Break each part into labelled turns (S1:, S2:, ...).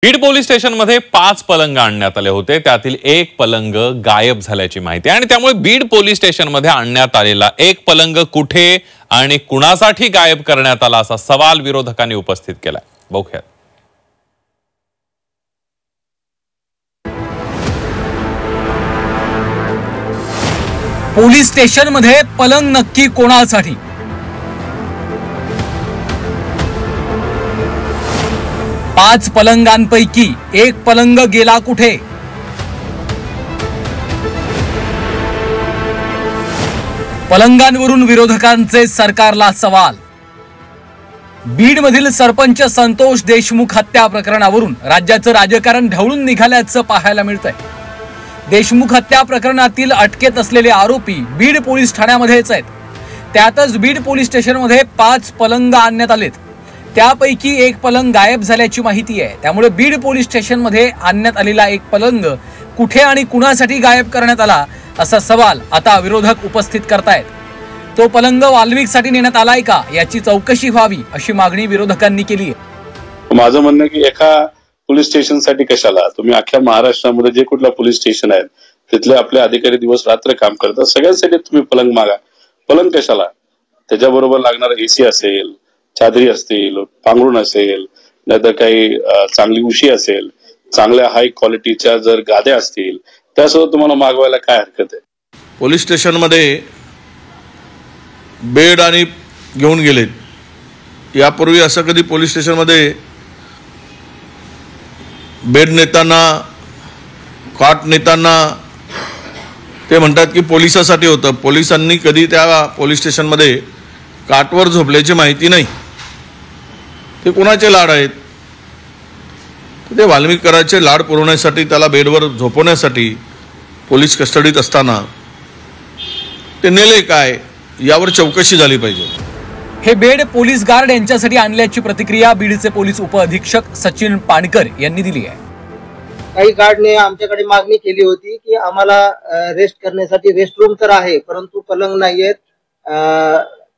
S1: Beed police स्टेशनमध्ये 5 पलंग आणण्यात आले होते, त्यातील एक पलंग गायब झाल्याची माहिती आणि त्यामुळे बीड पोलीस स्टेशनमध्ये आणण्यात आलेला एक पलंग कुठे आणि कुणासाठी गायब करण्यात आला असा सवाल विरोधकांनी उपस्थित केला. बघूया.
S2: पोलीस स्टेशनमध्ये पलंग नक्की कोणासाठी? पाच पलंगांपैकी एक पलंग गेला कुठे? पलंगांवरून विरोधकांचे सरकारला सवाल. बीडमधील सरपंच संतोष देशमुख हत्या प्रकरणावरून राज्याचं राजकारण ढवळून निघाल्याचं पाहायला मिळतंय. देशमुख हत्या प्रकरणातील अटकेत असलेले आरोपी बीड पोलीस ठाण्यामध्येच आहेत. त्यातच बीड पोलीस स्टेशनमध्ये 5 पलंग आणण्यात आलेत. त्यापैकी एक पलंग गायब झाल्याची माहिती आहे. त्यामुळे बीड पोलीस स्टेशनमध्ये आणण्यात आलेला एक पलंग कुठे आणि कुणासाठी गायब करण्यात आला असा सवाल आता विरोधक उपस्थित करतायत. तो पलंग वाल्मिकसाठी नेण्यात आलाय का याची चौकशी व्हावी अशी मागणी विरोधकांनी केली आहे.
S3: माझं म्हणणं की एका पोलीस स्टेशनसाठी कशाला, तुम्ही अख्ख्या महाराष्ट्रामध्ये जे कुठला पोलीस स्टेशन आहेत तिथले आपले अधिकारी दिवस रात्र काम करतात, सगळ्यांसाठी तुम्ही पलंग मागा. पलंग कशाला? त्याच्याबरोबर लागणारा एसी असेल, चादरी असतील, पांघरुण असेल, नाहीतर काही चांगली उशी असेल, चांगल्या हाय क्वालिटीच्या जर गाद्या असतील त्यासोबत तुम्हाला मागवायला काय हरकत आहे?
S4: पोलीस स्टेशनमध्ये बेड आणि घेऊन गेलेत. यापूर्वी असं कधी पोलीस स्टेशनमध्ये बेड नेताना, कॉट नेताना ते म्हणतात की पोलिसासाठी होतं. पोलिसांनी कधी त्या पोलीस स्टेशनमध्ये काटवर झोपल्याची माहिती नाही. ते कोणाचे लाड आहेत? ते वाल्मिकराचे लाड पुरवण्यासाठी, त्याला बेडवर झोपवण्यासाठी पोलीस कस्टडीत असताना ते नेले काय यावर चौकशी झाली पाहिजे.
S2: हे बेड पोलीस गार्ड यांच्यासाठी आणल्याची प्रतिक्रिया बीडचे पोलीस उपअधीक्षक सचिन पाणकर यांनी दिली आहे.
S5: काही गार्डने आमच्याकडे मागणी केली होती की आम्हाला रेस्ट करण्यासाठी रेस्ट रूम तर आहे परंतु पलंग नाहीयेत,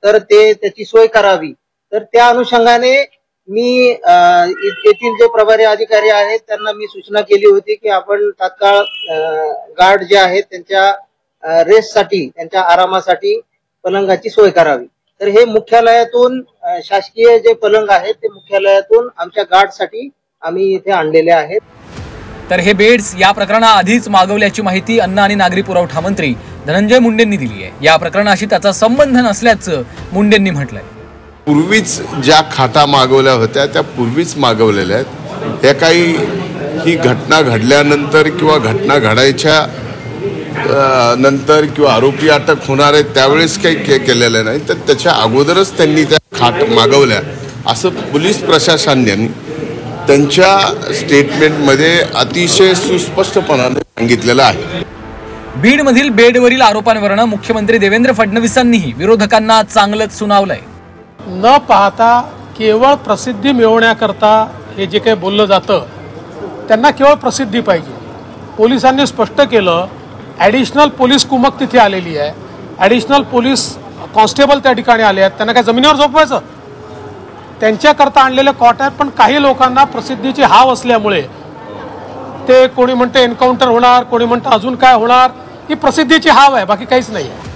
S5: तर त्याची सोय करावी. तर त्या अनुषंगाने मी येथील जे प्रभारी अधिकारी आहेत त्यांना मी सूचना केली होती की आपण तात्काळ गार्ड जे आहेत त्यांच्या रेस्टसाठी, त्यांच्या आरामासाठी पलंगाची सोय करावी. तर हे मुख्यालयातून शासकीय जे पलंग आहेत ते मुख्यालयातून आमच्या गार्डसाठी आम्ही इथे आणलेले आहेत.
S2: तर हे बेड्स या प्रकरणाआधीच मागवल्याची माहिती अन्न आणि नागरी पुरवठा मंत्री धनंजय मुंडेंनी दिली आहे. या प्रकरणाशी त्याचा संबंध नसल्याचं मुंडेंनी म्हटलंय.
S6: पूर्वीच ज्या खाटा मागवल्या होत्या त्या पूर्वीच मागवलेल्या आहेत. त्या काही ही घटना घडल्यानंतर किंवा घटना घडायच्या नंतर किंवा आरोपी अटक होणार आहेत त्यावेळेस काही केलेलं नाही, तर त्याच्या अगोदरच त्यांनी त्या खाट मागवल्या असं पोलीस प्रशासनाने त्यांच्या स्टेटमेंटमध्ये अतिशय सुस्पष्टपणाने सांगितलेलं आहे.
S2: बीडमधील बेडवरील आरोपांवरून मुख्यमंत्री देवेंद्र फडणवीसांनीही विरोधकांना चांगलंच सुनावलंय.
S7: न पाहता केवळ प्रसिद्धी मिळवण्याकरता हे जे काही बोललं जातं त्यांना केवळ प्रसिद्धी पाहिजे. पोलिसांनी स्पष्ट केलं, ॲडिशनल पोलीस कुमक तिथे आलेली आहे, ॲडिशनल पोलीस कॉन्स्टेबल त्या ठिकाणी आले आहेत. त्यांना काय जमिनीवर झोपवायचं? त्यांच्याकरता आणलेले कॉट आहेत. पण काही लोकांना प्रसिद्धीची हाव असल्यामुळे ते कोणी म्हणते एन्काउंटर होणार, कोणी म्हणतं अजून काय होणार, ही प्रसिद्धीची हाव आहे, बाकी काहीच नाही आहे.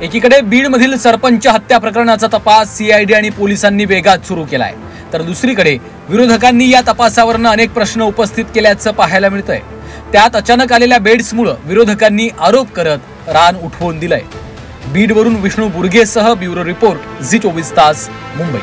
S2: एकीकडे बीडमधील सरपंच हत्या प्रकरणाचा तपास सीआयडी आणि पोलिसांनी वेगात सुरू केलाय, तर दुसरीकडे विरोधकांनी या तपासावरून अनेक प्रश्न उपस्थित केल्याचं पाहायला मिळतंय. त्यात अचानक आलेल्या बेड्समुळे विरोधकांनी आरोप करत रान उठवून दिलंय. बीडवरून विष्णू बुर्गेसह ब्युरो रिपोर्ट, झी 24 तास, मुंबई.